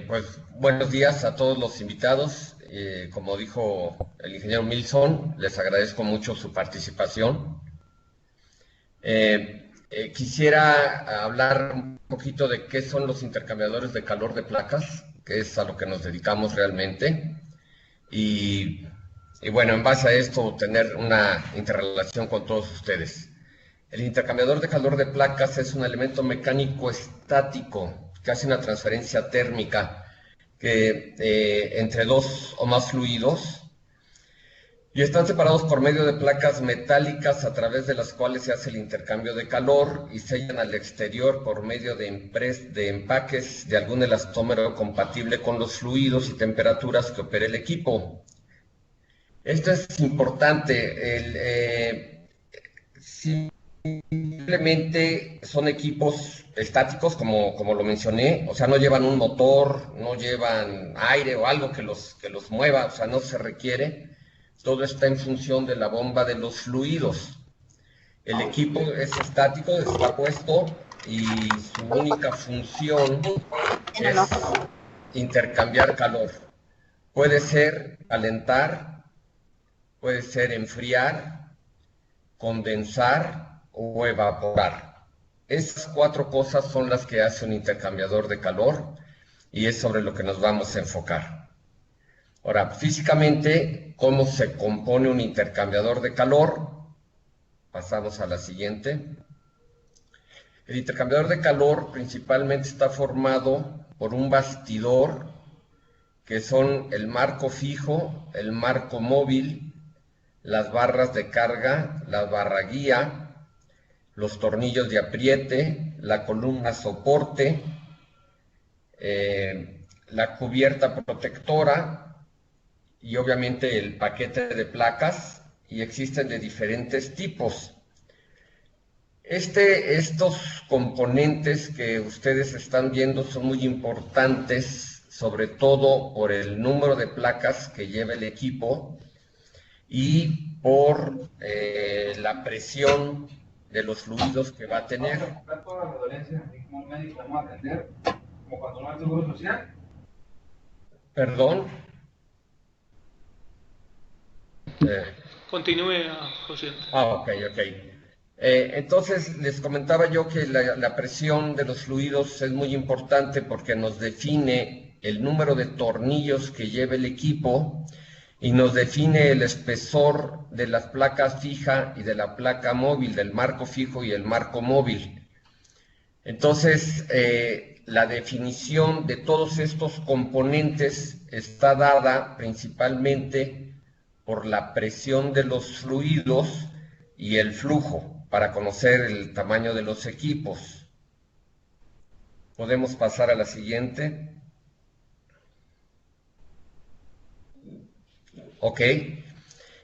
Pues buenos días a todos los invitados. Como dijo el ingeniero Milson, les agradezco mucho su participación. Quisiera hablar un poquito de qué son los intercambiadores de calor de placas, que es a lo que nos dedicamos realmente. Y, y bueno, en base a esto, tener una interrelación con todos ustedes. El intercambiador de calor de placas es un elemento mecánico estático que hace una transferencia térmica entre dos o más fluidos y están separados por medio de placas metálicas a través de las cuales se hace el intercambio de calor y sellan al exterior por medio de empaques de algún elastómero compatible con los fluidos y temperaturas que opere el equipo. Esto es importante. Simplemente son equipos estáticos, como lo mencioné, o sea, no llevan un motor, no llevan aire o algo que los mueva, o sea, no se requiere. Todo está en función de la bomba de los fluidos. El equipo es estático, está puesto y su única función es intercambiar calor. Puede ser calentar, puede ser enfriar, condensar o evaporar. Esas cuatro cosas son las que hace un intercambiador de calor y es sobre lo que nos vamos a enfocar. Ahora, físicamente, ¿cómo se compone un intercambiador de calor? Pasamos a la siguiente. El intercambiador de calor principalmente está formado por un bastidor, que son el marco fijo, el marco móvil, las barras de carga, la barra guía, los tornillos de apriete, la columna soporte, la cubierta protectora y obviamente el paquete de placas, y existen de diferentes tipos. Estos componentes que ustedes están viendo son muy importantes, sobre todo por el número de placas que lleva el equipo y por la presión de los fluidos que va a tener. Todas las dolencias, como un médico vamos a atender, como cuando uno es seguro social. Perdón. Continúe, José. Ok. Entonces, les comentaba yo que la presión de los fluidos es muy importante porque nos define el número de tornillos que lleva el equipo y nos define el espesor de las placas fija y de la placa móvil, del marco fijo y el marco móvil. Entonces, la definición de todos estos componentes está dada principalmente por la presión de los fluidos y el flujo, para conocer el tamaño de los equipos. Podemos pasar a la siguiente. Ok.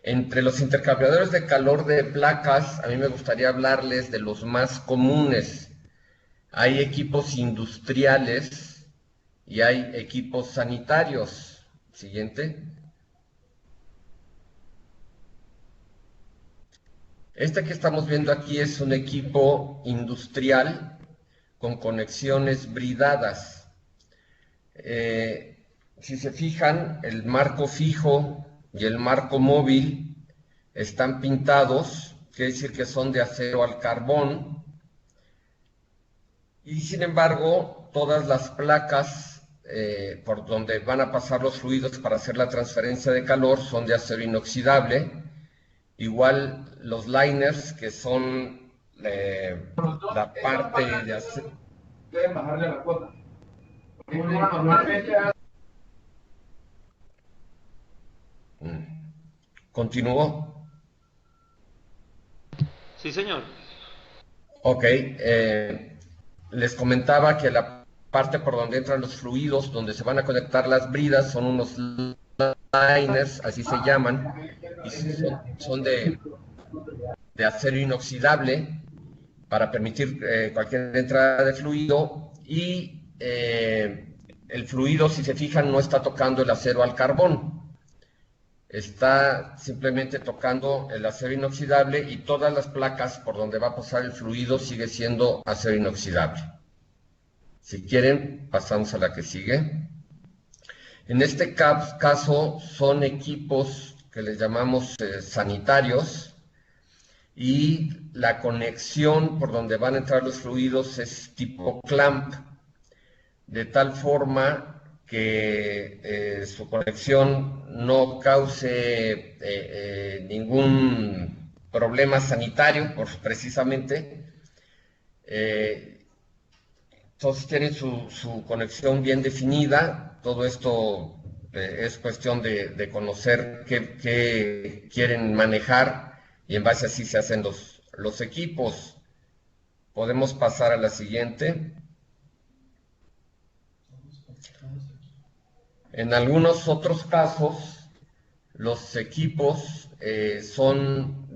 Entre los intercambiadores de calor de placas, a mí me gustaría hablarles de los más comunes. Hay equipos industriales y hay equipos sanitarios. Siguiente. Este que estamos viendo aquí es un equipo industrial con conexiones bridadas. Si se fijan, el marco fijo y el marco móvil están pintados, quiere decir que son de acero al carbón, y sin embargo, todas las placas por donde van a pasar los fluidos para hacer la transferencia de calor son de acero inoxidable. Igual los liners, que son la parte de acero. Deben bajarle la cuota. Normalmente ¿Continúo? Sí, señor. Ok. Les comentaba que la parte por donde entran los fluidos, donde se van a conectar las bridas, son unos liners, así se llaman, y son de acero inoxidable para permitir cualquier entrada de fluido, y el fluido, si se fijan, no está tocando el acero al carbón, está simplemente tocando el acero inoxidable, y todas las placas por donde va a pasar el fluido sigue siendo acero inoxidable. Si quieren, pasamos a la que sigue. En este caso son equipos que les llamamos sanitarios, y la conexión por donde van a entrar los fluidos es tipo clamp, de tal forma que su conexión no cause ningún problema sanitario, precisamente. Entonces tienen su conexión bien definida. Todo esto es cuestión de conocer qué quieren manejar, y en base así se hacen los equipos. Podemos pasar a la siguiente. En algunos otros casos, los equipos son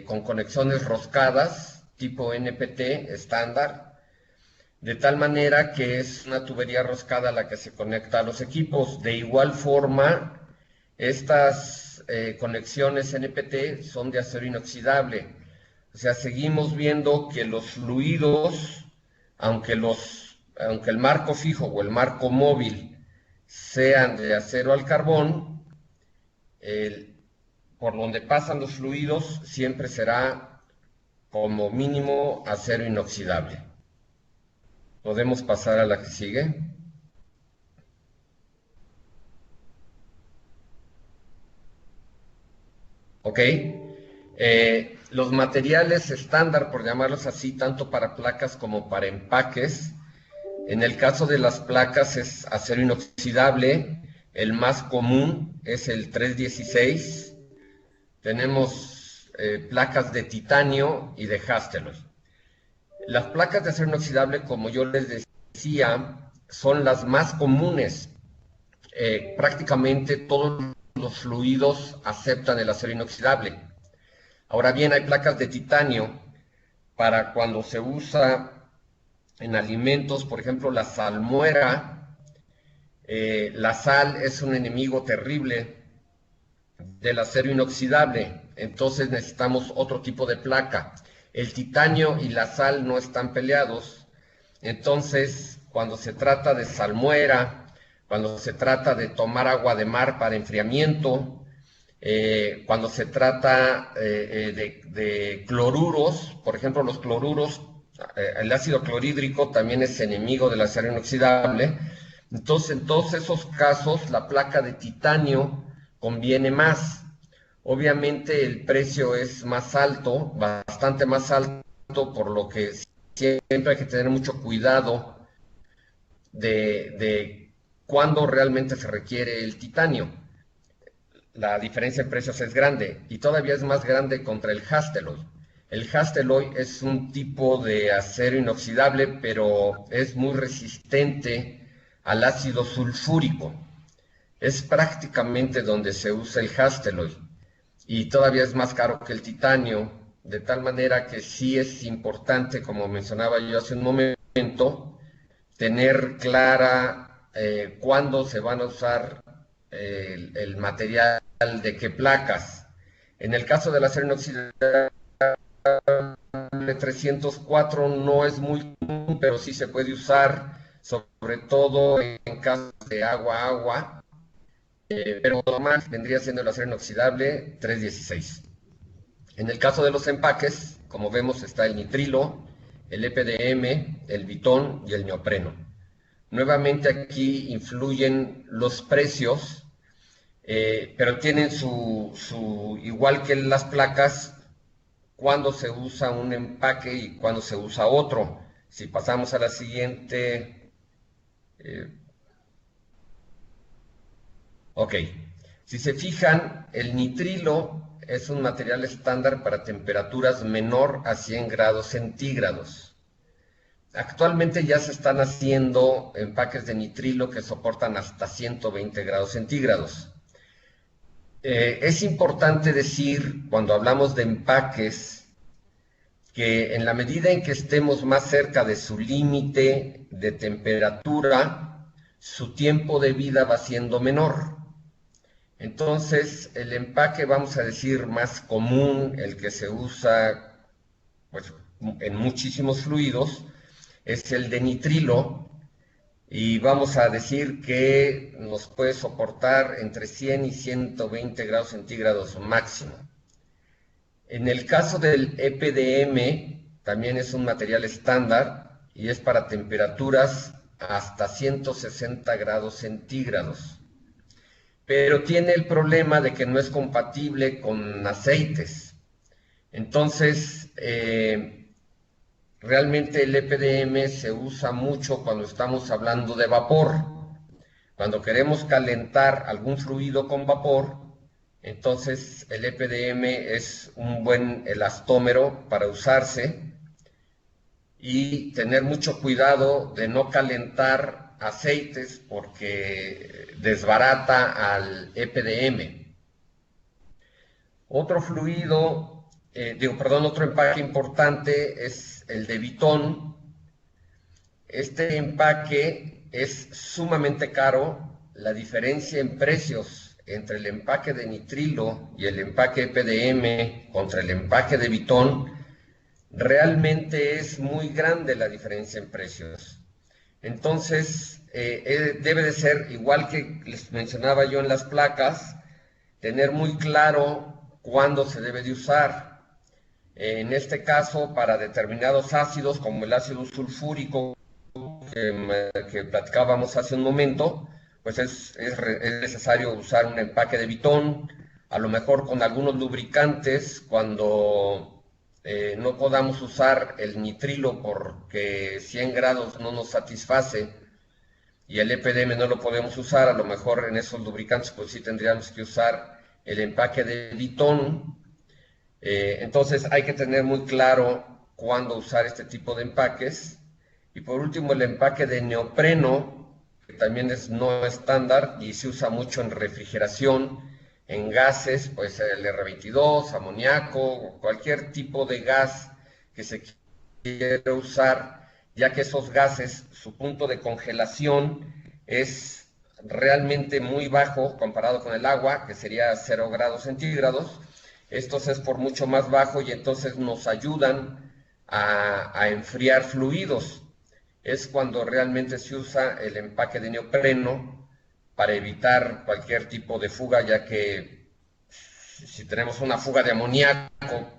con conexiones roscadas, tipo NPT estándar, de tal manera que es una tubería roscada la que se conecta a los equipos. De igual forma, estas conexiones NPT son de acero inoxidable. O sea, seguimos viendo que los fluidos, aunque el marco fijo o el marco móvil sean de acero al carbón, por donde pasan los fluidos siempre será como mínimo acero inoxidable. Podemos pasar a la que sigue. Ok. Los materiales estándar, por llamarlos así, tanto para placas como para empaques. En el caso de las placas es acero inoxidable. El más común es el 316. Tenemos placas de titanio y de Hastelloy. Las placas de acero inoxidable, como yo les decía, son las más comunes. Prácticamente todos los fluidos aceptan el acero inoxidable. Ahora bien, hay placas de titanio para cuando se usa en alimentos, por ejemplo, la salmuera. La sal es un enemigo terrible del acero inoxidable, entonces necesitamos otro tipo de placa. El titanio y la sal no están peleados, entonces cuando se trata de salmuera, cuando se trata de tomar agua de mar para enfriamiento, cuando se trata de cloruros, por ejemplo, los cloruros, el ácido clorhídrico también es enemigo del acero inoxidable. Entonces, en todos esos casos, la placa de titanio conviene más. Obviamente el precio es más alto, bastante más alto, por lo que siempre hay que tener mucho cuidado de cuándo realmente se requiere el titanio. La diferencia en precios es grande, y todavía es más grande contra el Hastelloy. El Hastelloy es un tipo de acero inoxidable, pero es muy resistente al ácido sulfúrico. Es prácticamente donde se usa el Hastelloy, y todavía es más caro que el titanio, de tal manera que sí es importante, como mencionaba yo hace un momento, tener clara cuándo se van a usar el material de qué placas. En el caso del acero inoxidable 304 no es muy común, pero sí se puede usar, sobre todo en casos de agua, pero normal vendría siendo el acero inoxidable 316. En el caso de los empaques, como vemos, está el nitrilo, el EPDM, el bitón y el neopreno. Nuevamente aquí influyen los precios, pero tienen igual que las placas, cuando se usa un empaque y cuando se usa otro. Si pasamos a la siguiente. Ok. Si se fijan, el nitrilo es un material estándar para temperaturas menor a 100 grados centígrados. Actualmente ya se están haciendo empaques de nitrilo que soportan hasta 120 grados centígrados. Es importante decir, cuando hablamos de empaques, que en la medida en que estemos más cerca de su límite de temperatura, su tiempo de vida va siendo menor. Entonces, el empaque, vamos a decir, más común, el que se usa pues, en muchísimos fluidos, es el de nitrilo, y vamos a decir que nos puede soportar entre 100 y 120 grados centígrados máximo. En el caso del EPDM, también es un material estándar y es para temperaturas hasta 160 grados centígrados. Pero tiene el problema de que no es compatible con aceites. Entonces, realmente el EPDM se usa mucho cuando estamos hablando de vapor. Cuando queremos calentar algún fluido con vapor, entonces el EPDM es un buen elastómero para usarse y tener mucho cuidado de no calentar aceites porque desbarata al EPDM. Otro fluido, otro empaque importante es el de Vitón. Este empaque es sumamente caro. La diferencia en precios entre el empaque de nitrilo y el empaque EPDM contra el empaque de Vitón, realmente es muy grande la diferencia en precios. Entonces, debe de ser, igual que les mencionaba yo en las placas, tener muy claro cuándo se debe de usar. En este caso, para determinados ácidos, como el ácido sulfúrico que platicábamos hace un momento, pues es necesario usar un empaque de Vitón, a lo mejor con algunos lubricantes, cuando no podamos usar el nitrilo porque 100 grados no nos satisface y el EPDM no lo podemos usar, a lo mejor en esos lubricantes pues sí tendríamos que usar el empaque de Vitón. Entonces hay que tener muy claro cuándo usar este tipo de empaques. Y por último, el empaque de neopreno, que también es no estándar y se usa mucho en refrigeración, en gases, pues el R22, amoníaco, cualquier tipo de gas que se quiera usar, ya que esos gases, su punto de congelación es realmente muy bajo comparado con el agua, que sería 0 grados centígrados. Estos es por mucho más bajo y entonces nos ayudan a enfriar fluidos. Es cuando realmente se usa el empaque de neopreno para evitar cualquier tipo de fuga, ya que si tenemos una fuga de amoníaco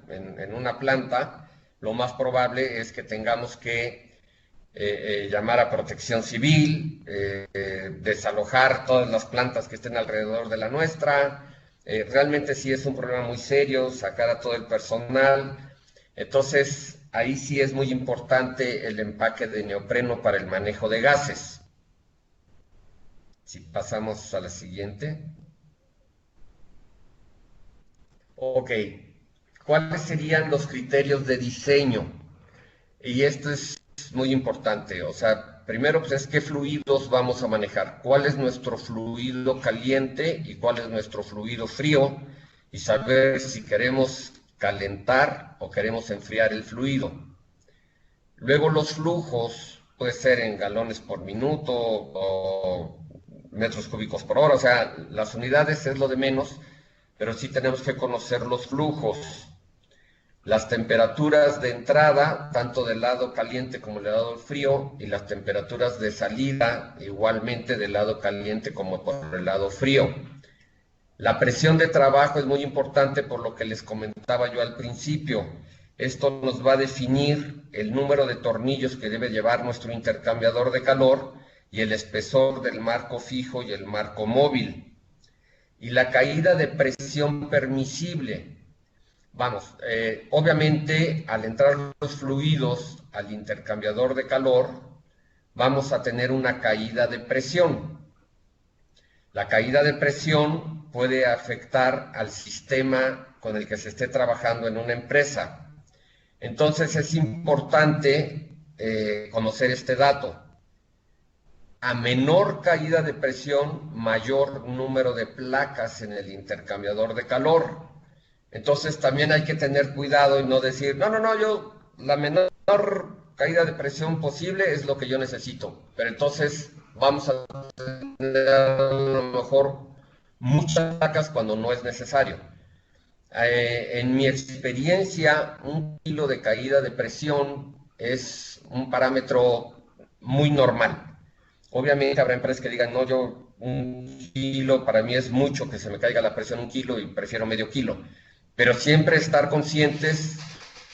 en una planta, lo más probable es que tengamos que llamar a Protección Civil, desalojar todas las plantas que estén alrededor de la nuestra. Realmente sí es un problema muy serio, sacar a todo el personal. Entonces, ahí sí es muy importante el empaque de neopreno para el manejo de gases. Si pasamos a la siguiente. Ok, ¿cuáles serían los criterios de diseño? Y esto es muy importante, o sea, primero pues es qué fluidos vamos a manejar, cuál es nuestro fluido caliente y cuál es nuestro fluido frío, y saber si queremos calentar o queremos enfriar el fluido. Luego los flujos, puede ser en galones por minuto o metros cúbicos por hora, o sea, las unidades es lo de menos, pero sí tenemos que conocer los flujos. Las temperaturas de entrada, tanto del lado caliente como del lado frío, y las temperaturas de salida, igualmente del lado caliente como por el lado frío. La presión de trabajo es muy importante por lo que les comentaba yo al principio. Esto nos va a definir el número de tornillos que debe llevar nuestro intercambiador de calor y el espesor del marco fijo y el marco móvil. Y la caída de presión permisible. Vamos, obviamente al entrar los fluidos al intercambiador de calor, vamos a tener una caída de presión. La caída de presión puede afectar al sistema con el que se esté trabajando en una empresa. Entonces es importante conocer este dato. A menor caída de presión, mayor número de placas en el intercambiador de calor. Entonces también hay que tener cuidado y no decir, yo la menor caída de presión posible es lo que yo necesito. Pero entonces vamos a tener a lo mejor muchas placas cuando no es necesario. En mi experiencia, 1 kilo de caída de presión es un parámetro muy normal. Obviamente habrá empresas que digan, no, yo 1 kilo, para mí es mucho que se me caiga la presión 1 kilo y prefiero medio kilo. Pero siempre estar conscientes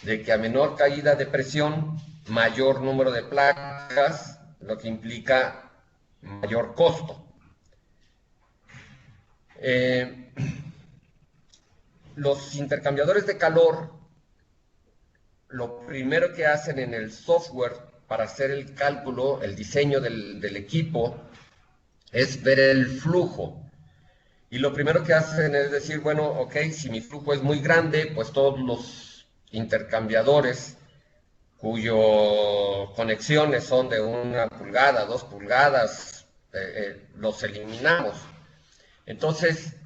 de que a menor caída de presión, mayor número de placas, lo que implica mayor costo. Los intercambiadores de calor, lo primero que hacen en el software para hacer el cálculo, el diseño del equipo, es ver el flujo. Y lo primero que hacen es decir, bueno, ok, si mi flujo es muy grande, pues todos los intercambiadores cuyas conexiones son de 1 pulgada, 2 pulgadas, los eliminamos. Entonces,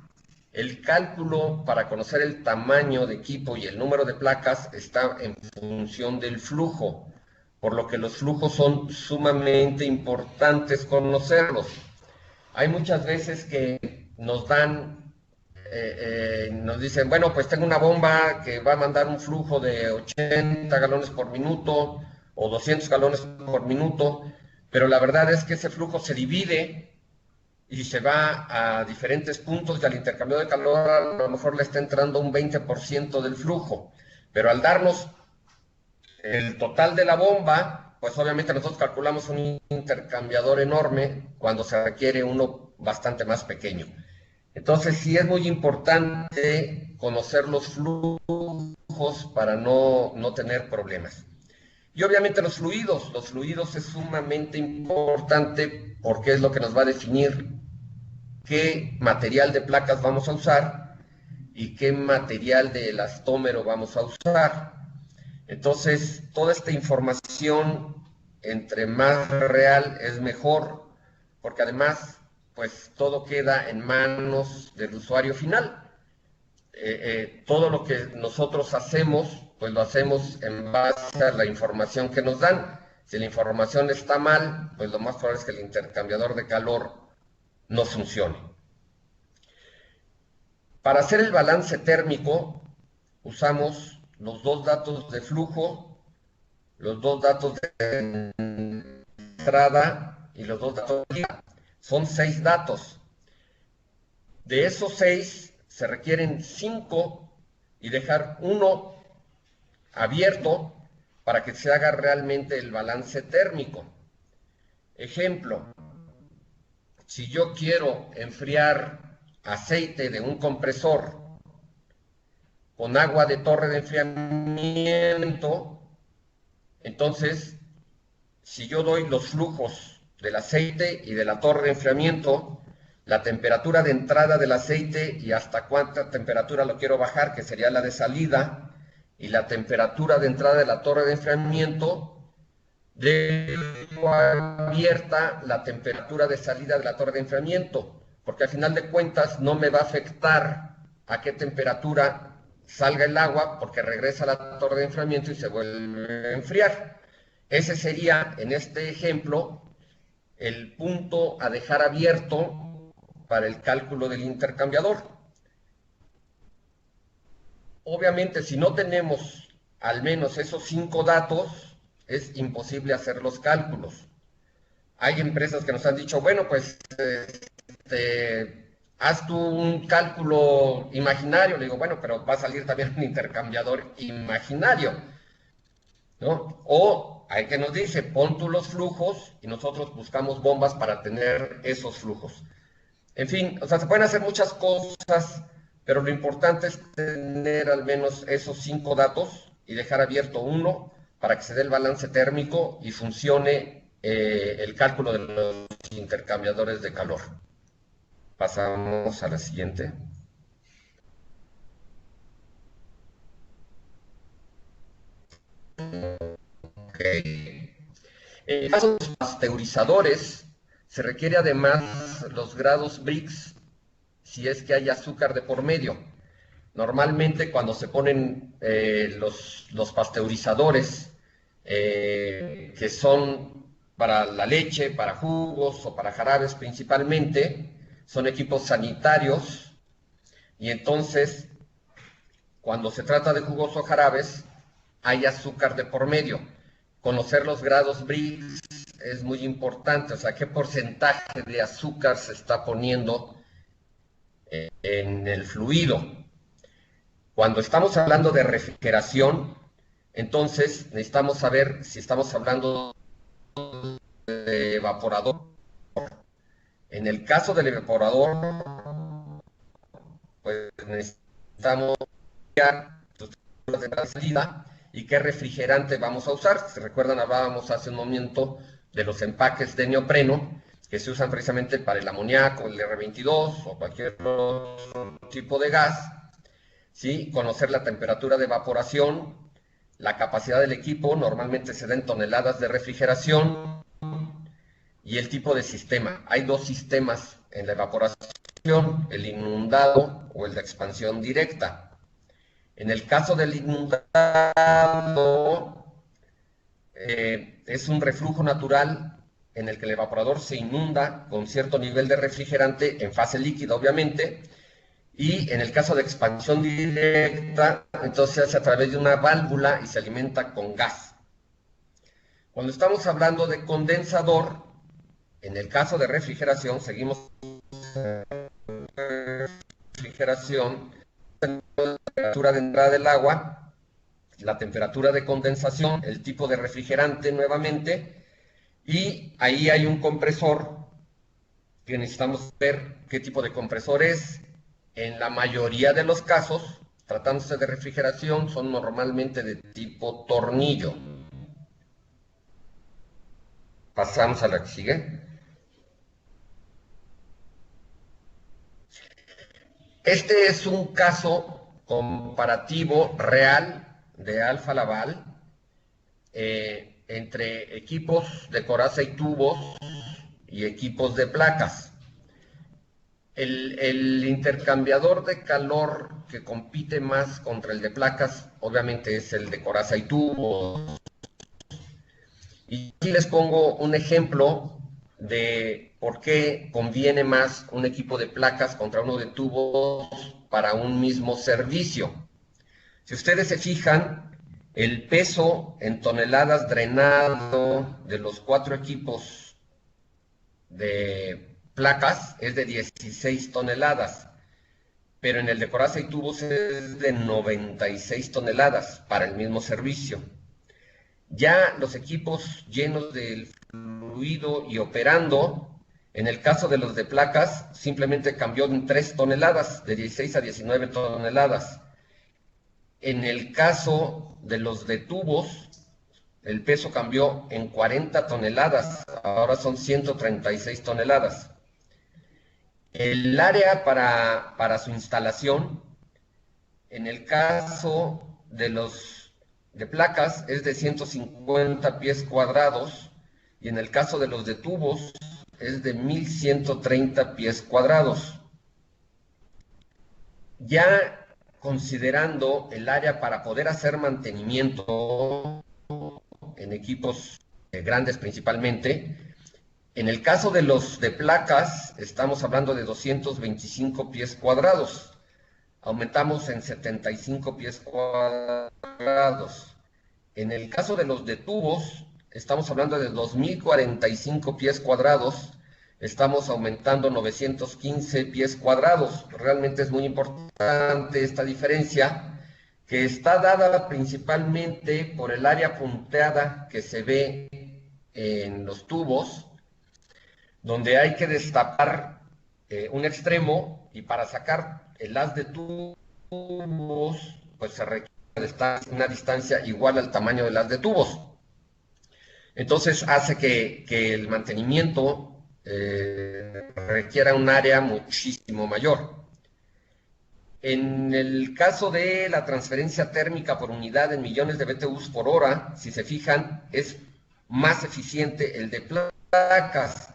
el cálculo para conocer el tamaño de equipo y el número de placas está en función del flujo, por lo que los flujos son sumamente importantes conocerlos. Hay muchas veces que nos dicen, bueno, pues tengo una bomba que va a mandar un flujo de 80 galones por minuto o 200 galones por minuto, pero la verdad es que ese flujo se divide y se va a diferentes puntos y al intercambio de calor a lo mejor le está entrando un 20% del flujo, pero al darnos el total de la bomba, pues obviamente nosotros calculamos un intercambiador enorme cuando se requiere uno bastante más pequeño. Entonces sí es muy importante conocer los flujos para no tener problemas. Y obviamente los fluidos es sumamente importante porque es lo que nos va a definir qué material de placas vamos a usar y qué material de elastómero vamos a usar. Entonces, toda esta información, entre más real es mejor, porque además, pues todo queda en manos del usuario final. Todo lo que nosotros hacemos, pues lo hacemos en base a la información que nos dan. Si la información está mal, pues lo más probable es que el intercambiador de calor no funcione. Para hacer el balance térmico, usamos los 2 datos de flujo, los 2 datos de entrada y los 2 datos de salida. Son 6 datos. De esos 6 se requieren 5 y dejar 1 abierto para que se haga realmente el balance térmico. Ejemplo, si yo quiero enfriar aceite de un compresor con agua de torre de enfriamiento, entonces, si yo doy los flujos del aceite y de la torre de enfriamiento, la temperatura de entrada del aceite y hasta cuánta temperatura lo quiero bajar, que sería la de salida, y la temperatura de entrada de la torre de enfriamiento, dejo abierta la temperatura de salida de la torre de enfriamiento, porque al final de cuentas no me va a afectar a qué temperatura salga el agua, porque regresa a la torre de enfriamiento y se vuelve a enfriar. Ese sería, en este ejemplo, el punto a dejar abierto para el cálculo del intercambiador. Obviamente, si no tenemos al menos esos 5 datos, es imposible hacer los cálculos. Hay empresas que nos han dicho, bueno, pues haz tú un cálculo imaginario. Le digo, bueno, pero va a salir también un intercambiador imaginario, ¿no? O hay que nos dice, pon tú los flujos y nosotros buscamos bombas para tener esos flujos. En fin, o sea, se pueden hacer muchas cosas, pero lo importante es tener al menos esos 5 datos y dejar abierto uno para que se dé el balance térmico y funcione el cálculo de los intercambiadores de calor. Pasamos a la siguiente. Ok. En casos pasteurizadores, se requiere además los grados Brix si es que hay azúcar de por medio. Normalmente cuando se ponen los pasteurizadores, que son para la leche, para jugos o para jarabes principalmente, son equipos sanitarios y entonces cuando se trata de jugos o jarabes hay azúcar de por medio. Conocer los grados Brix es muy importante, o sea, qué porcentaje de azúcar se está poniendo en el fluido. Cuando estamos hablando de refrigeración, entonces necesitamos saber si estamos hablando de evaporador. En el caso del evaporador, pues necesitamos de salida y qué refrigerante vamos a usar. Si recuerdan, hablábamos hace un momento de los empaques de neopreno que se usan precisamente para el amoníaco, el R22 o cualquier otro tipo de gas. ¿Sí? Conocer la temperatura de evaporación, la capacidad del equipo, normalmente se da en toneladas de refrigeración, y el tipo de sistema. Hay dos sistemas en la evaporación, el inundado o el de expansión directa. En el caso del inundado, es un reflujo natural en el que el evaporador se inunda con cierto nivel de refrigerante en fase líquida, obviamente, y en el caso de expansión directa, entonces se hace a través de una válvula y se alimenta con gas. Cuando estamos hablando de condensador, en el caso de refrigeración, seguimos refrigeración, la temperatura de entrada del agua, la temperatura de condensación, el tipo de refrigerante nuevamente, y ahí hay un compresor que necesitamos ver qué tipo de compresor es. En la mayoría de los casos, tratándose de refrigeración, son normalmente de tipo tornillo. Pasamos a la que sigue. Este es un caso comparativo real de Alfa Laval entre equipos de coraza y tubos y equipos de placas. El intercambiador de calor que compite más contra el de placas, obviamente es el de coraza y tubos. Y aquí les pongo un ejemplo de por qué conviene más un equipo de placas contra uno de tubos para un mismo servicio. Si ustedes se fijan, el peso en toneladas drenado de los 4 equipos de placas es de 16 toneladas, pero en el de coraza y tubos es de 96 toneladas para el mismo servicio. Ya los equipos llenos del fluido y operando, en el caso de los de placas, simplemente cambió en 3 toneladas, de 16 a 19 toneladas. En el caso de los de tubos, el peso cambió en 40 toneladas, ahora son 136 toneladas. El área para su instalación, en el caso de los de placas, es de 150 pies cuadrados, y en el caso de los de tubos, es de 1130 pies cuadrados. Ya considerando el área para poder hacer mantenimiento en equipos grandes principalmente, en el caso de los de placas, estamos hablando de 225 pies cuadrados. Aumentamos en 75 pies cuadrados. En el caso de los de tubos, estamos hablando de 2045 pies cuadrados. Estamos aumentando 915 pies cuadrados. Realmente es muy importante esta diferencia, que está dada principalmente por el área punteada que se ve en los tubos, donde hay que destapar un extremo, y para sacar el haz de tubos, pues se requiere una distancia igual al tamaño del haz de tubos. Entonces hace que el mantenimiento requiera un área muchísimo mayor. En el caso de la transferencia térmica por unidad en millones de BTUs por hora, si se fijan, es más eficiente el de placas.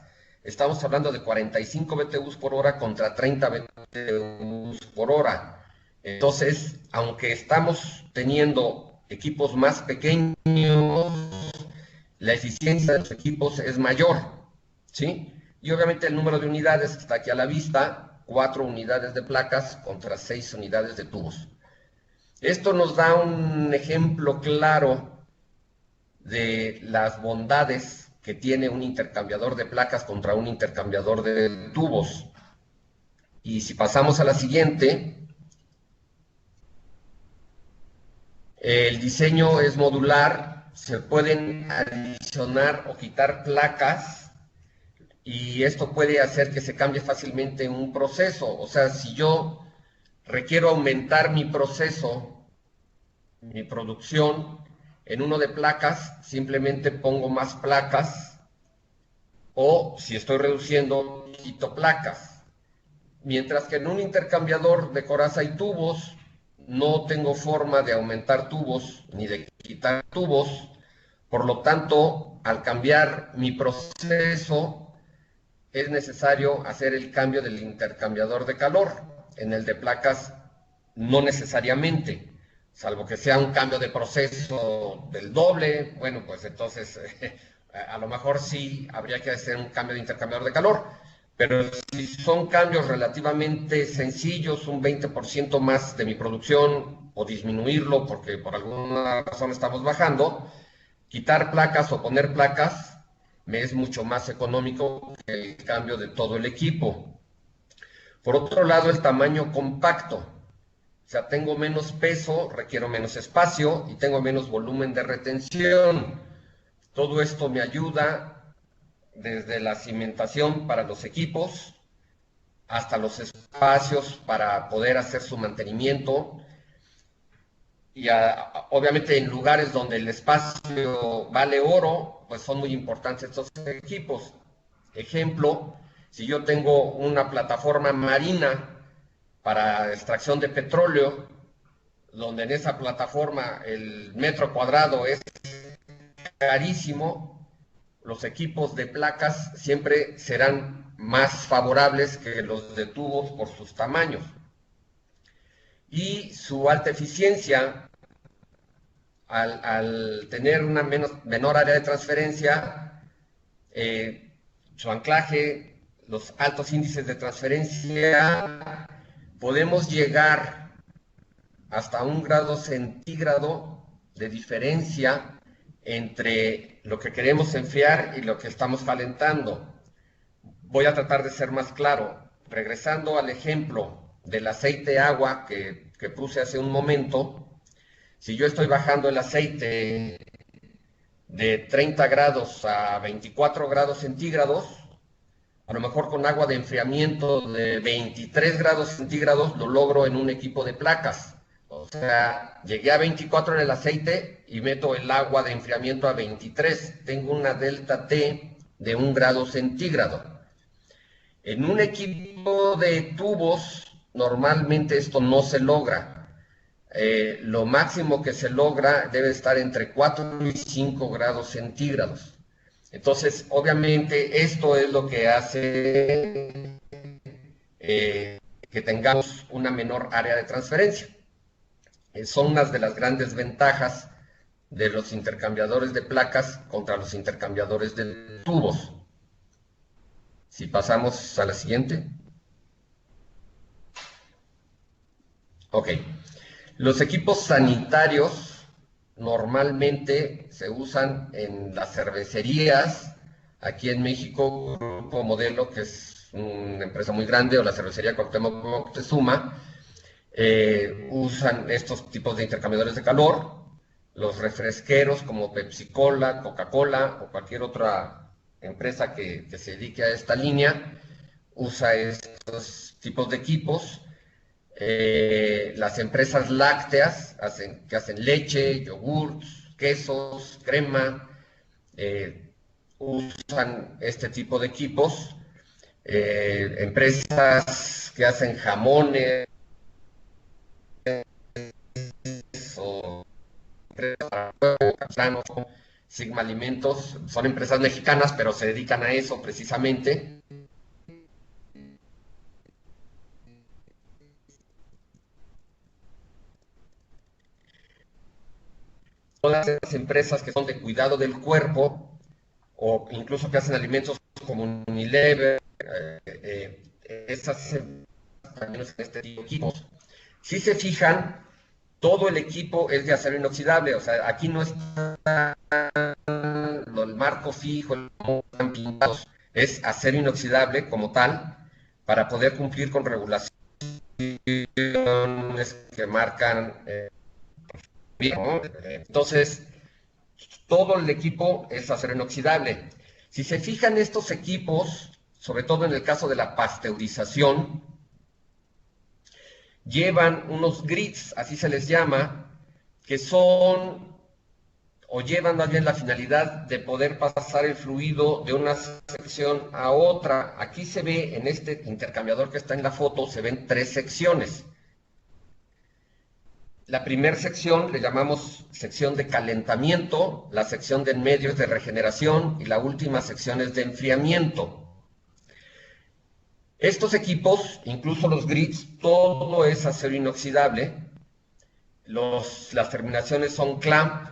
Estamos hablando de 45 BTUs por hora contra 30 BTUs por hora. Entonces, aunque estamos teniendo equipos más pequeños, la eficiencia de los equipos es mayor, ¿sí? Y obviamente el número de unidades está aquí a la vista, 4 unidades de placas contra 6 unidades de tubos. Esto nos da un ejemplo claro de las bondades que tiene un intercambiador de placas contra un intercambiador de tubos. Y si pasamos a la siguiente, el diseño es modular, se pueden adicionar o quitar placas y esto puede hacer que se cambie fácilmente un proceso. O sea, si yo requiero aumentar mi proceso, mi producción, en uno de placas, simplemente pongo más placas, o si estoy reduciendo, quito placas. Mientras que en un intercambiador de coraza y tubos, no tengo forma de aumentar tubos ni de quitar tubos, por lo tanto, al cambiar mi proceso, es necesario hacer el cambio del intercambiador de calor. En el de placas, no necesariamente, salvo que sea un cambio de proceso del doble, bueno, pues entonces a lo mejor sí habría que hacer un cambio de intercambiador de calor, pero si son cambios relativamente sencillos, un 20% más de mi producción o disminuirlo porque por alguna razón estamos bajando, quitar placas o poner placas me es mucho más económico que el cambio de todo el equipo. Por otro lado, el tamaño compacto. O sea, tengo menos peso, requiero menos espacio y tengo menos volumen de retención. Todo esto me ayuda desde la cimentación para los equipos hasta los espacios para poder hacer su mantenimiento y obviamente en lugares donde el espacio vale oro, pues son muy importantes estos equipos. Ejemplo, si yo tengo una plataforma marina para extracción de petróleo, donde en esa plataforma el metro cuadrado es carísimo, los equipos de placas siempre serán más favorables que los de tubos por sus tamaños. Y su alta eficiencia, al tener una menor área de transferencia, su anclaje, los altos índices de transferencia, podemos llegar hasta 1 grado centígrado de diferencia entre lo que queremos enfriar y lo que estamos calentando. Voy a tratar de ser más claro. Regresando al ejemplo del aceite-agua que puse hace un momento, si yo estoy bajando el aceite de 30 grados a 24 grados centígrados, a lo mejor con agua de enfriamiento de 23 grados centígrados lo logro en un equipo de placas. O sea, llegué a 24 en el aceite y meto el agua de enfriamiento a 23. Tengo una delta T de 1 grado centígrado. En un equipo de tubos, normalmente esto no se logra. Lo máximo que se logra debe estar entre 4 y 5 grados centígrados. Entonces, obviamente, esto es lo que hace que tengamos una menor área de transferencia. Son unas de las grandes ventajas de los intercambiadores de placas contra los intercambiadores de tubos. Si pasamos a la siguiente. Ok. Los equipos sanitarios normalmente se usan en las cervecerías. Aquí en México, Grupo Modelo, que es una empresa muy grande, o la cervecería Cuauhtémoc Moctezuma, usan estos tipos de intercambiadores de calor. Los refresqueros como Pepsi Cola, Coca-Cola o cualquier otra empresa que se dedique a esta línea usa estos tipos de equipos. Las empresas lácteas que hacen leche, yogurts, quesos, crema, usan este tipo de equipos. Empresas que hacen jamones o Sigma Alimentos, son empresas mexicanas, pero se dedican a eso precisamente. Todas las empresas que son de cuidado del cuerpo o incluso que hacen alimentos como Unilever, esas también usan este tipo de equipos. Si se fijan, todo el equipo es de acero inoxidable, o sea, aquí no está el marco marco fijo, están pintados, es acero inoxidable como tal, para poder cumplir con regulaciones que marcan ¿no? Entonces, todo el equipo es acero inoxidable. Si se fijan estos equipos, sobre todo en el caso de la pasteurización, llevan unos grids, así se les llama, que son o llevan más bien la finalidad de poder pasar el fluido de una sección a otra. Aquí se ve, en este intercambiador que está en la foto, se ven 3 secciones. La primera sección le llamamos sección de calentamiento, la sección de en medio es de regeneración y la última sección es de enfriamiento. Estos equipos, incluso los grids, todo es acero inoxidable. Las terminaciones son clamp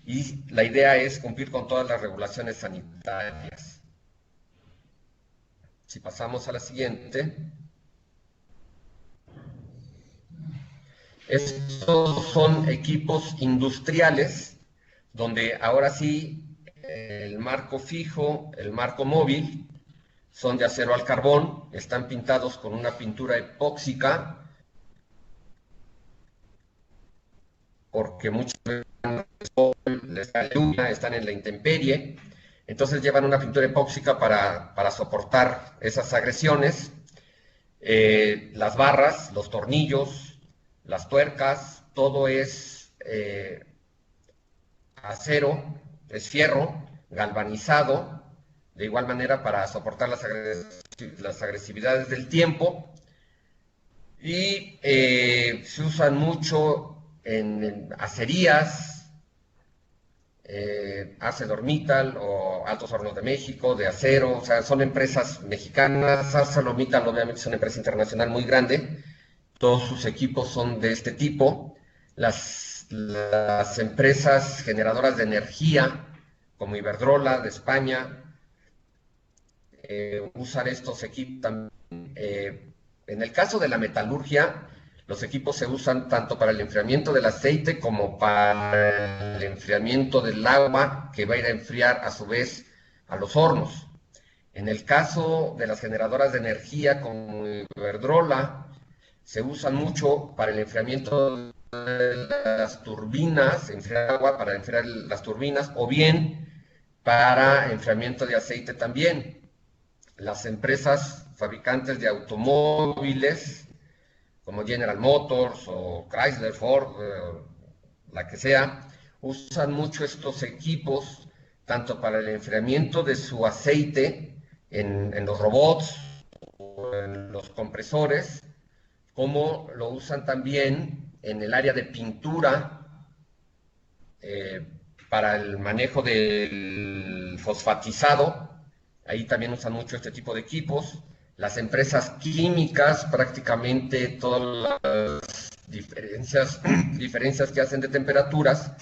y la idea es cumplir con todas las regulaciones sanitarias. Si pasamos a la siguiente. Estos son equipos industriales, donde ahora sí el marco fijo, el marco móvil, son de acero al carbón, están pintados con una pintura epóxica, porque muchas veces les da lluvia, están en la intemperie, entonces llevan una pintura epóxica para soportar esas agresiones. Las barras, los tornillos, las tuercas, todo es acero, es fierro, galvanizado, de igual manera para soportar las agresividades del tiempo. Y se usan mucho en acerías, ArcelorMittal o Altos Hornos de México, de acero, o sea, son empresas mexicanas. ArcelorMittal obviamente es una empresa internacional muy grande, todos sus equipos son de este tipo. Las empresas generadoras de energía, como Iberdrola de España, usan estos equipos también. En el caso de la metalurgia, los equipos se usan tanto para el enfriamiento del aceite como para el enfriamiento del agua que va a ir a enfriar a su vez a los hornos. En el caso de las generadoras de energía como Iberdrola, se usan mucho para el enfriamiento de las turbinas, enfriar agua para enfriar las turbinas, o bien para enfriamiento de aceite también. Las empresas fabricantes de automóviles, como General Motors o Chrysler, Ford, la que sea, usan mucho estos equipos, tanto para el enfriamiento de su aceite en los robots o en los compresores, como lo usan también en el área de pintura, para el manejo del fosfatizado. Ahí también usan mucho este tipo de equipos. Las empresas químicas, prácticamente todas las diferencias que hacen de temperaturas,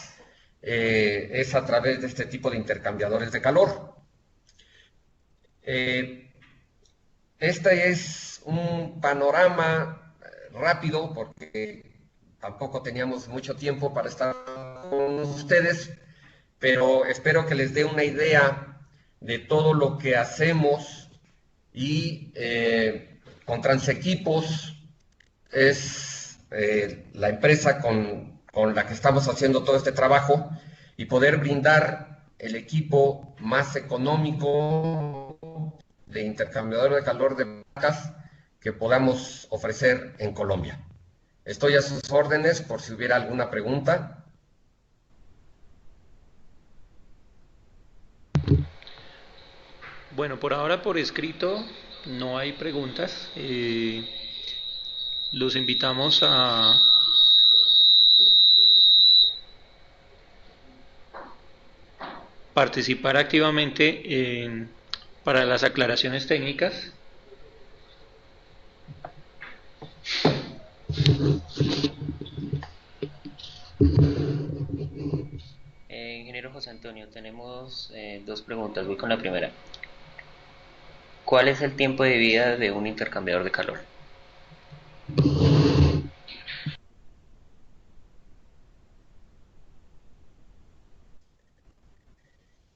es a través de este tipo de intercambiadores de calor. Este es un panorama rápido, porque tampoco teníamos mucho tiempo para estar con ustedes, pero espero que les dé una idea de todo lo que hacemos. Y con Transequipos es la empresa con la que estamos haciendo todo este trabajo, y poder brindar el equipo más económico de intercambiador de calor de placas que podamos ofrecer en Colombia. Estoy a sus órdenes por si hubiera alguna pregunta. Bueno, por ahora por escrito no hay preguntas. Los invitamos a participar activamente para las aclaraciones técnicas. Ingeniero José Antonio, tenemos dos preguntas. Voy con la primera. ¿Cuál es el tiempo de vida de un intercambiador de calor?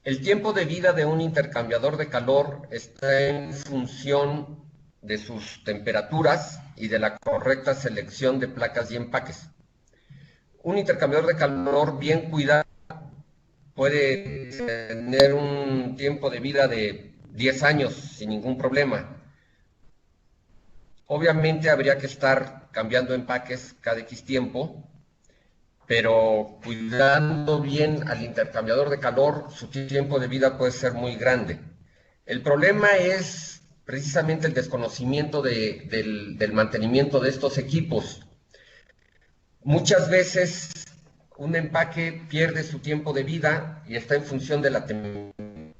El tiempo de vida de un intercambiador de calor está en función de sus temperaturas y de la correcta selección de placas y empaques. Un intercambiador de calor bien cuidado puede tener un tiempo de vida de 10 años sin ningún problema. Obviamente habría que estar cambiando empaques cada X tiempo, pero cuidando bien al intercambiador de calor, su tiempo de vida puede ser muy grande. El problema es precisamente el desconocimiento del mantenimiento de estos equipos. Muchas veces un empaque pierde su tiempo de vida y está en función de la temperatura,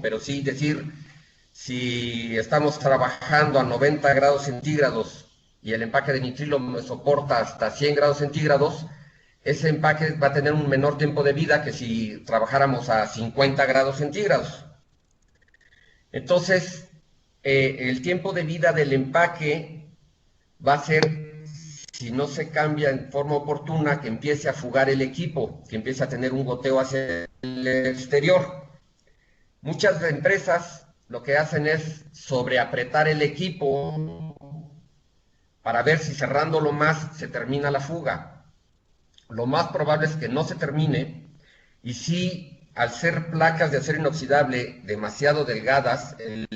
pero sí decir, si estamos trabajando a 90 grados centígrados y el empaque de nitrilo me soporta hasta 100 grados centígrados, ese empaque va a tener un menor tiempo de vida que si trabajáramos a 50 grados centígrados. Entonces, el tiempo de vida del empaque va a ser, si no se cambia en forma oportuna, que empiece a fugar el equipo, que empiece a tener un goteo hacia el exterior. Muchas empresas lo que hacen es sobreapretar el equipo para ver si cerrándolo más se termina la fuga. Lo más probable es que no se termine, y si al ser placas de acero inoxidable demasiado delgadas, el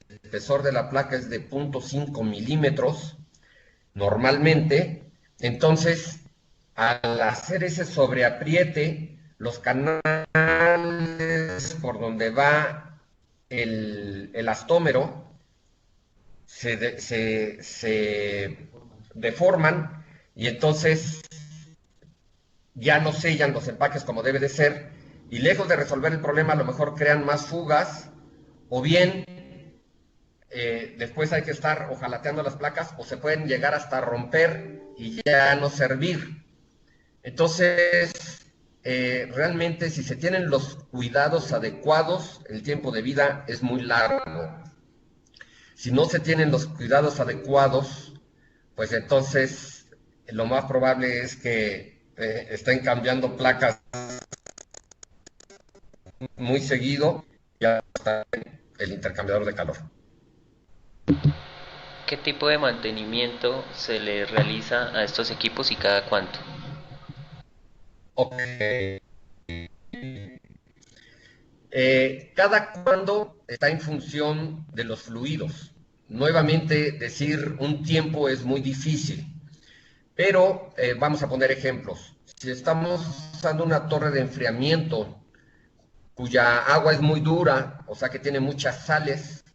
espesor de la placa es de 0.5 milímetros normalmente, entonces al hacer ese sobreapriete, los canales por donde va el elastómero se deforman, y entonces ya no sellan los empaques como debe de ser, y lejos de resolver el problema a lo mejor crean más fugas, o bien después hay que estar ojalateando las placas, o se pueden llegar hasta romper y ya no servir. Entonces, realmente si se tienen los cuidados adecuados, el tiempo de vida es muy largo. Si no se tienen los cuidados adecuados, pues entonces lo más probable es que estén cambiando placas muy seguido, ya está el intercambiador de calor. ¿Qué tipo de mantenimiento se le realiza a estos equipos y cada cuánto? Ok. Cada cuando está en función de los fluidos. Nuevamente, decir un tiempo es muy difícil, pero vamos a poner ejemplos. Si estamos usando una torre de enfriamiento cuya agua es muy dura, o sea que tiene muchas sales,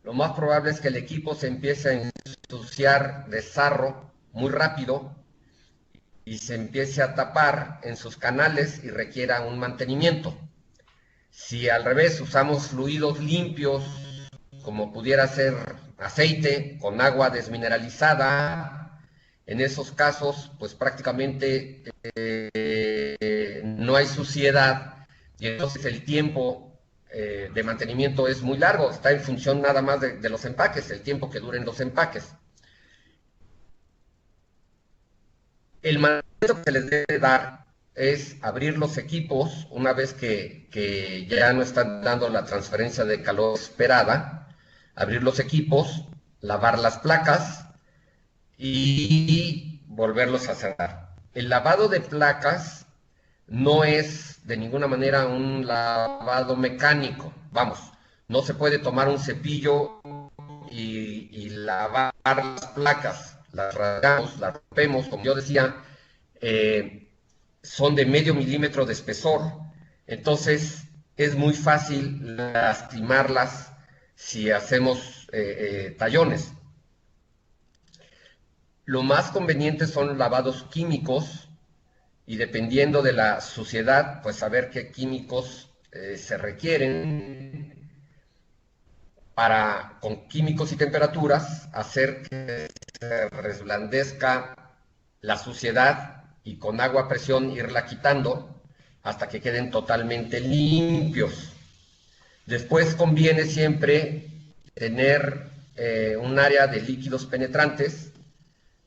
lo más probable es que el equipo se empiece a ensuciar de sarro muy rápido y se empiece a tapar en sus canales y requiera un mantenimiento. Si al revés usamos fluidos limpios, como pudiera ser aceite con agua desmineralizada, en esos casos pues prácticamente no hay suciedad, y entonces el tiempo de mantenimiento es muy largo, está en función nada más de los empaques, el tiempo que duren los empaques. El mantenimiento que se les debe dar es abrir los equipos una vez que ya no están dando la transferencia de calor esperada, abrir los equipos, lavar las placas y volverlos a cerrar. El lavado de placas no es de ninguna manera un lavado mecánico. Vamos, no se puede tomar un cepillo y lavar las placas. Las rasgamos, las rompemos, como yo decía, son de medio milímetro de espesor. Entonces es muy fácil lastimarlas si hacemos tallones. Lo más conveniente son lavados químicos, y dependiendo de la suciedad, pues saber qué químicos se requieren para, con químicos y temperaturas, hacer que se resblandezca la suciedad y con agua a presión irla quitando hasta que queden totalmente limpios. Después conviene siempre tener un área de líquidos penetrantes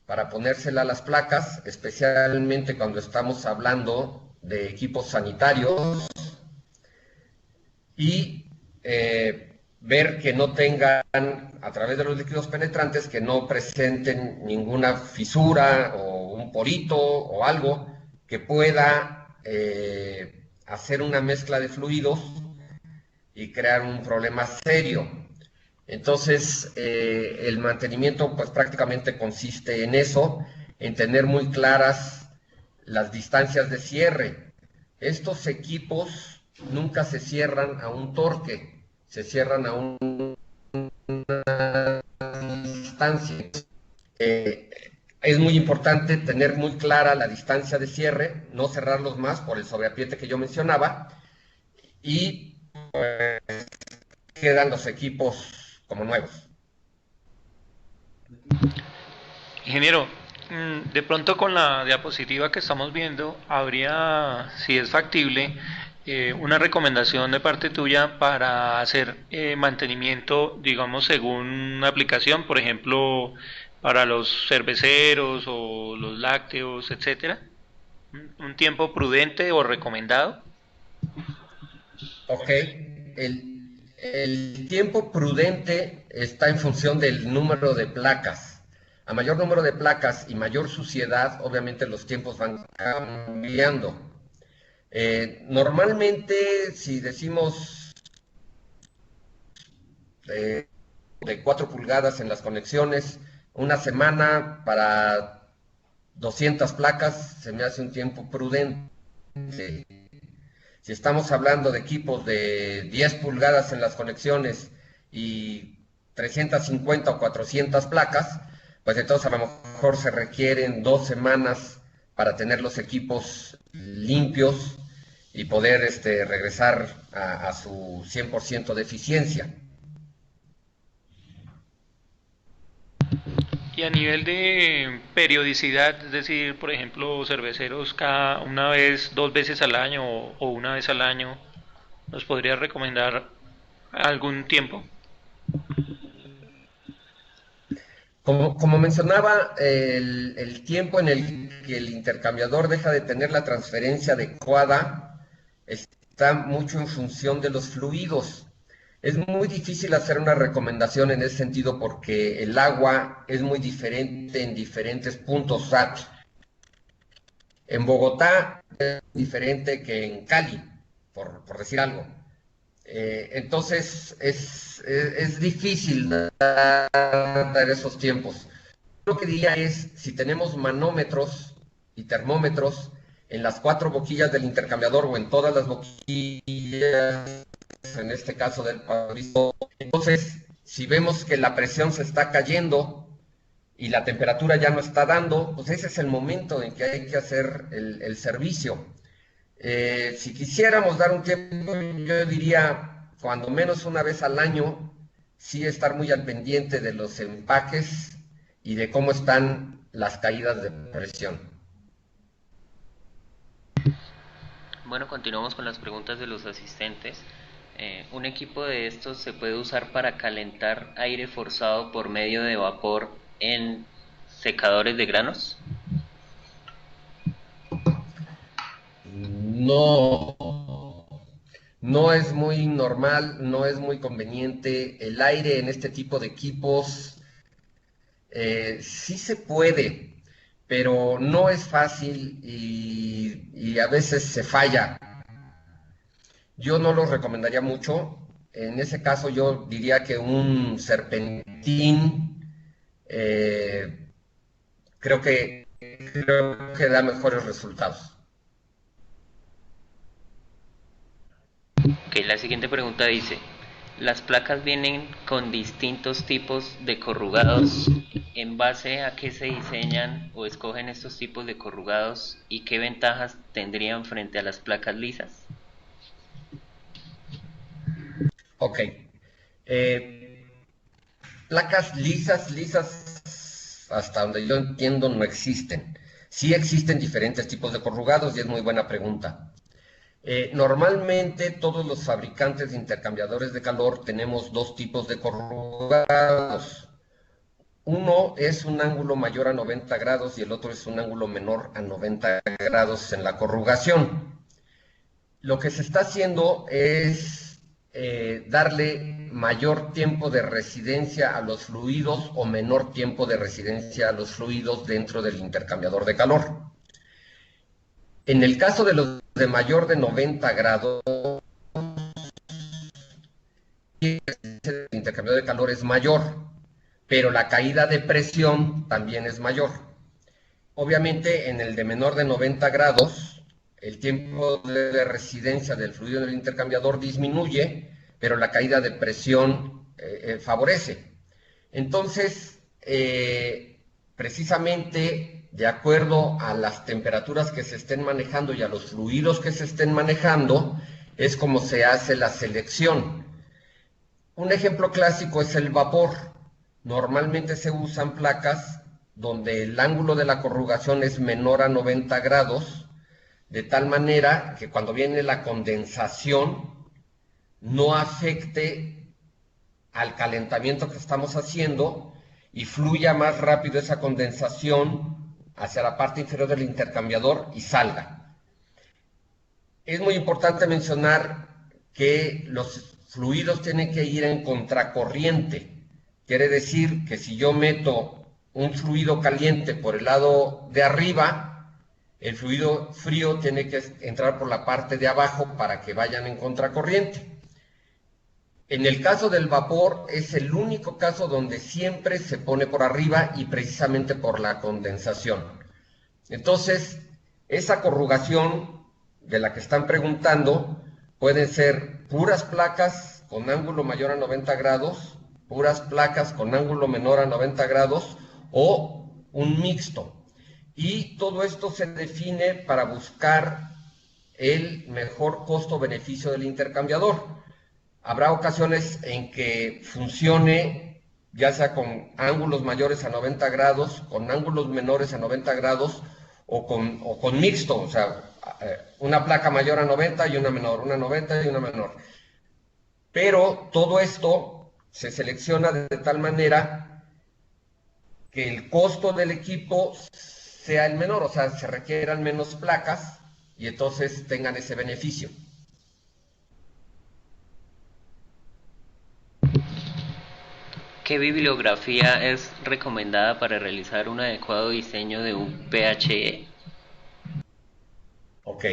para ponérsela a las placas, especialmente cuando estamos hablando de equipos sanitarios, y ver que no tengan, a través de los líquidos penetrantes, que no presenten ninguna fisura o un porito o algo que pueda hacer una mezcla de fluidos y crear un problema serio. Entonces, el mantenimiento pues prácticamente consiste en eso, en tener muy claras las distancias de cierre. Estos equipos nunca se cierran a un torque, se cierran a una distancia. Es muy importante tener muy clara la distancia de cierre, no cerrarlos más por el sobreapriete que yo mencionaba, y pues, quedan los equipos como nuevos. Ingeniero, de pronto con la diapositiva que estamos viendo, habría, si es factible, una recomendación de parte tuya para hacer mantenimiento, digamos, según aplicación, por ejemplo, para los cerveceros o los lácteos, etcétera. Un tiempo prudente o recomendado. Ok, el tiempo prudente está en función del número de placas. A mayor número de placas y mayor suciedad, obviamente los tiempos van cambiando. Normalmente, si decimos de 4 pulgadas en las conexiones, una semana para 200 placas, se me hace un tiempo prudente. Si estamos hablando de equipos de 10 pulgadas en las conexiones y 350 o 400 placas, pues entonces a lo mejor se requieren 2 semanas para tener los equipos limpios y poder regresar a su 100% de eficiencia. Y a nivel de periodicidad, es decir, por ejemplo, cerveceros cada una vez, 2 veces al año o una vez al año, ¿nos podría recomendar algún tiempo? Como mencionaba, el tiempo en el que el intercambiador deja de tener la transferencia adecuada está mucho en función de los fluidos. Es muy difícil hacer una recomendación en ese sentido porque el agua es muy diferente en diferentes puntos. En Bogotá es diferente que en Cali, por decir algo. Entonces es difícil dar esos tiempos. Lo que diría es, si tenemos manómetros y termómetros en las 4 boquillas del intercambiador o en todas las boquillas, en este caso del pavimento, entonces si vemos que la presión se está cayendo y la temperatura ya no está dando, pues ese es el momento en que hay que hacer el servicio. Si quisiéramos dar un tiempo, yo diría cuando menos una vez al año, sí estar muy al pendiente de los empaques y de cómo están las caídas de presión. Bueno, continuamos con las preguntas de los asistentes. ¿Un equipo de estos se puede usar para calentar aire forzado por medio de vapor en secadores de granos? No, no es muy normal, no es muy conveniente. El aire en este tipo de equipos sí se puede, pero no es fácil y a veces se falla. Yo no lo recomendaría mucho. En ese caso yo diría que un serpentín creo que da mejores resultados. Ok, la siguiente pregunta dice, ¿las placas vienen con distintos tipos de corrugados? ¿En base a qué se diseñan o escogen estos tipos de corrugados y qué ventajas tendrían frente a las placas lisas? Ok. Placas lisas, hasta donde yo entiendo, no existen. Sí existen diferentes tipos de corrugados y es muy buena pregunta. Normalmente todos los fabricantes de intercambiadores de calor tenemos 2 tipos de corrugados. uno es un ángulo mayor a 90 grados y el otro es un ángulo menor a 90 grados en la corrugación. Lo que se está haciendo es darle mayor tiempo de residencia a los fluidos o menor tiempo de residencia a los fluidos dentro del intercambiador de calor. En el caso de los de mayor de 90 grados, el intercambiador de calor es mayor, pero la caída de presión también es mayor. Obviamente, en el de menor de 90 grados, el tiempo de residencia del fluido en el intercambiador disminuye, pero la caída de presión favorece. Entonces, precisamente de acuerdo a las temperaturas que se estén manejando y a los fluidos que se estén manejando, es como se hace la selección. Un ejemplo clásico es el vapor. Normalmente se usan placas donde el ángulo de la corrugación es menor a 90 grados, de tal manera que cuando viene la condensación no afecte al calentamiento que estamos haciendo y fluya más rápido esa condensación hacia la parte inferior del intercambiador y salga. Es muy importante mencionar que los fluidos tienen que ir en contracorriente. Quiere decir que si yo meto un fluido caliente por el lado de arriba, el fluido frío tiene que entrar por la parte de abajo para que vayan en contracorriente. En el caso del vapor es el único caso donde siempre se pone por arriba y precisamente por la condensación. Entonces, esa corrugación de la que están preguntando pueden ser puras placas con ángulo mayor a 90 grados, puras placas con ángulo menor a 90 grados o un mixto. Y todo esto se define para buscar el mejor costo-beneficio del intercambiador. Habrá ocasiones en que funcione ya sea con ángulos mayores a 90 grados, con ángulos menores a 90 grados o con mixto, o sea, una placa mayor a 90 y una menor, una 90 y una menor. Pero todo esto se selecciona de tal manera que el costo del equipo sea el menor, o sea, se requieran menos placas y entonces tengan ese beneficio. ¿Qué bibliografía es recomendada para realizar un adecuado diseño de un PHE? Ok.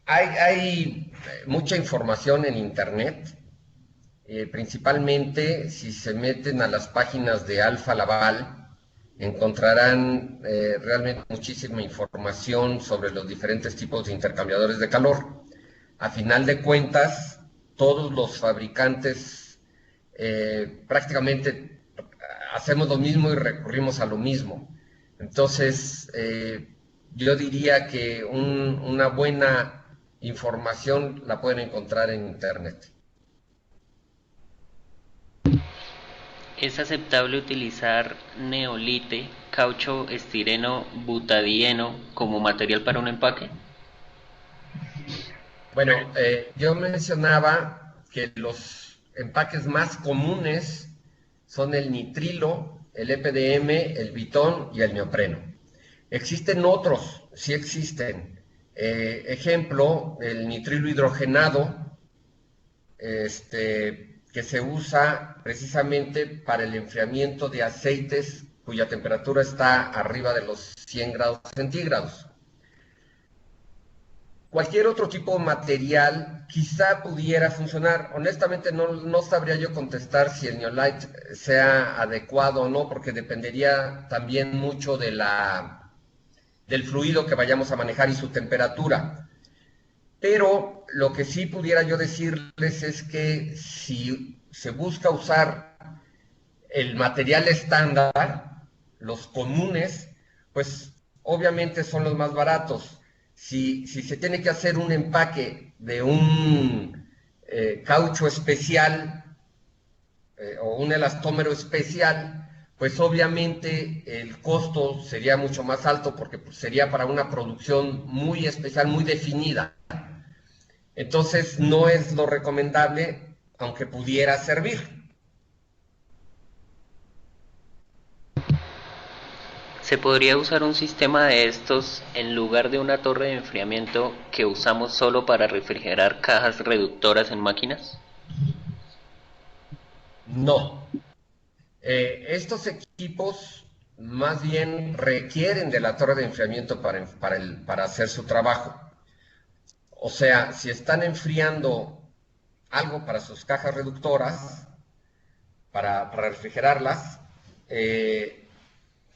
Hay mucha información en Internet, principalmente si se meten a las páginas de Alfa Laval, encontrarán realmente muchísima información sobre los diferentes tipos de intercambiadores de calor. A final de cuentas, todos los fabricantes prácticamente hacemos lo mismo y recurrimos a lo mismo. Entonces, yo diría que una buena información la pueden encontrar en Internet. ¿Es aceptable utilizar neolite, caucho, estireno, butadieno como material para un empaque? Bueno, yo mencionaba que los empaques más comunes son el nitrilo, el EPDM, el bitón y el neopreno. Existen otros, sí existen. Ejemplo, el nitrilo hidrogenado, que se usa precisamente para el enfriamiento de aceites cuya temperatura está arriba de los 100 grados centígrados. Cualquier otro tipo de material quizá pudiera funcionar. Honestamente no sabría yo contestar si el neolite sea adecuado o no, porque dependería también mucho del fluido que vayamos a manejar y su temperatura. Pero lo que sí pudiera yo decirles es que si se busca usar el material estándar, los comunes, pues obviamente son los más baratos. Si se tiene que hacer un empaque de un caucho especial o un elastómero especial, pues obviamente el costo sería mucho más alto porque pues, sería para una producción muy especial, muy definida. Entonces no es lo recomendable, aunque pudiera servir. ¿Se podría usar un sistema de estos en lugar de una torre de enfriamiento que usamos solo para refrigerar cajas reductoras en máquinas? No. Estos equipos más bien requieren de la torre de enfriamiento para hacer su trabajo. O sea, si están enfriando algo para sus cajas reductoras, para refrigerarlas,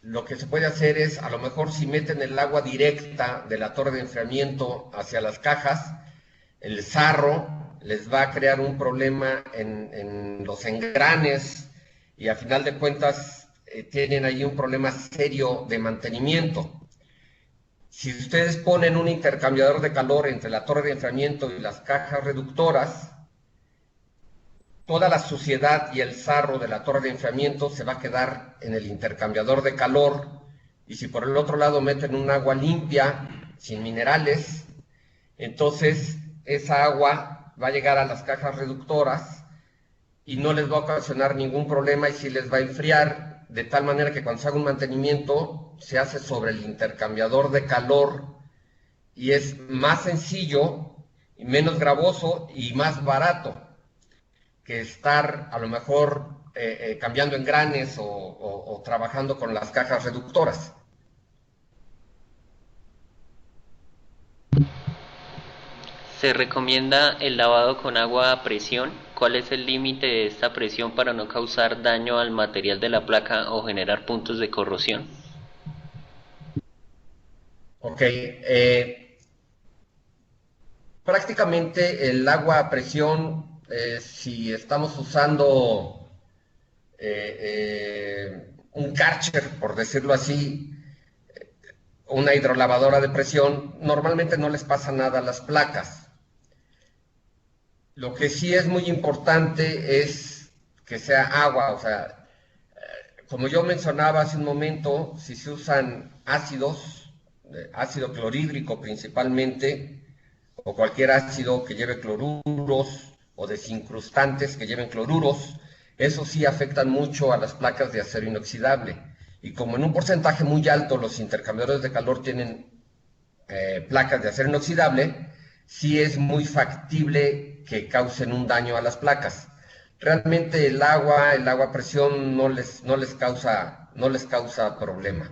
lo que se puede hacer es, a lo mejor si meten el agua directa de la torre de enfriamiento hacia las cajas, el sarro les va a crear un problema en los engranes y a final de cuentas tienen ahí un problema serio de mantenimiento. Si ustedes ponen un intercambiador de calor entre la torre de enfriamiento y las cajas reductoras, toda la suciedad y el sarro de la torre de enfriamiento se va a quedar en el intercambiador de calor, y si por el otro lado meten un agua limpia, sin minerales, entonces esa agua va a llegar a las cajas reductoras y no les va a ocasionar ningún problema y sí les va a enfriar, de tal manera que cuando se haga un mantenimiento se hace sobre el intercambiador de calor y es más sencillo, menos gravoso y más barato que estar a lo mejor cambiando engranes o trabajando con las cajas reductoras. ¿Se recomienda el lavado con agua a presión? ¿Cuál es el límite de esta presión para no causar daño al material de la placa o generar puntos de corrosión? Ok, prácticamente el agua a presión, si estamos usando un Karcher, por decirlo así, una hidrolavadora de presión, normalmente no les pasa nada a las placas. Lo que sí es muy importante es que sea agua, o sea, como yo mencionaba hace un momento, si se usan ácidos, ácido clorhídrico principalmente, o cualquier ácido que lleve cloruros o desincrustantes que lleven cloruros, eso sí afectan mucho a las placas de acero inoxidable. Y como en un porcentaje muy alto los intercambiadores de calor tienen placas de acero inoxidable, sí es muy factible que causen un daño a las placas. Realmente el agua a presión no les causa problema.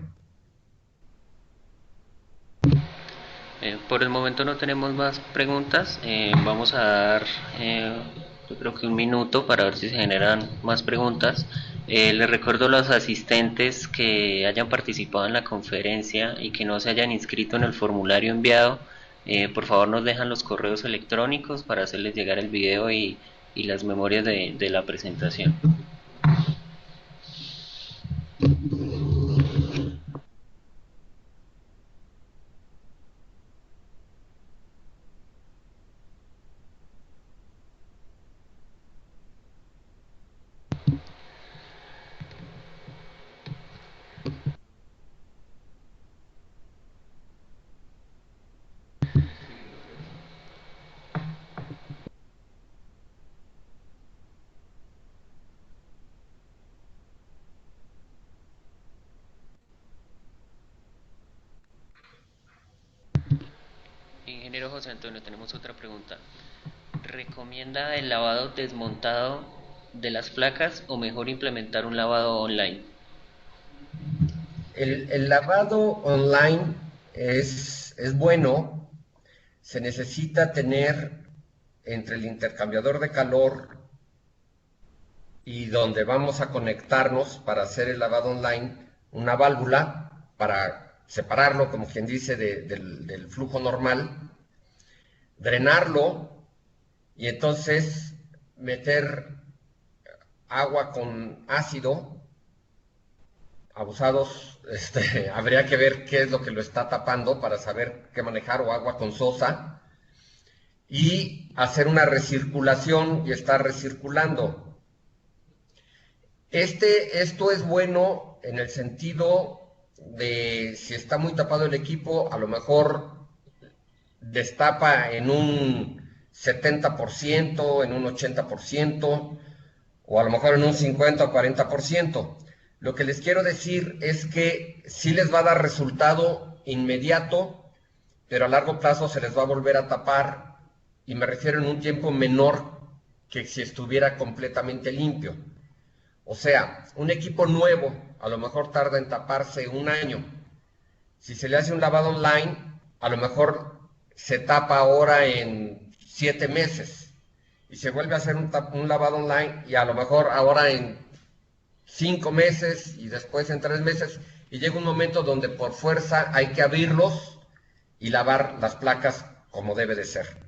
Por el momento no tenemos más preguntas. Vamos a dar, yo creo que un minuto para ver si se generan más preguntas. Les recuerdo a los asistentes que hayan participado en la conferencia y que no se hayan inscrito en el formulario enviado. Por favor nos dejan los correos electrónicos para hacerles llegar el video y las memorias de la presentación. Ingeniero José Antonio, tenemos otra pregunta. ¿Recomienda el lavado desmontado de las placas o mejor implementar un lavado online? El lavado online es bueno, se necesita tener entre el intercambiador de calor y donde vamos a conectarnos para hacer el lavado online, una válvula para separarlo, como quien dice, del flujo normal, drenarlo y entonces meter agua con ácido abusados, habría que ver qué es lo que lo está tapando para saber qué manejar, o agua con sosa, y hacer una recirculación y estar recirculando. Esto es bueno en el sentido de si está muy tapado el equipo, a lo mejor destapa en un 70%, en un 80%, o a lo mejor en un 50 o 40%. Lo que les quiero decir es que sí les va a dar resultado inmediato, pero a largo plazo se les va a volver a tapar, y me refiero en un tiempo menor que si estuviera completamente limpio. O sea, un equipo nuevo a lo mejor tarda en taparse 1 año. Si se le hace un lavado online, a lo mejor se tapa ahora en 7 meses. Y se vuelve a hacer un lavado online y a lo mejor ahora en 5 meses y después en 3 meses. Y llega un momento donde por fuerza hay que abrirlos y lavar las placas como debe de ser.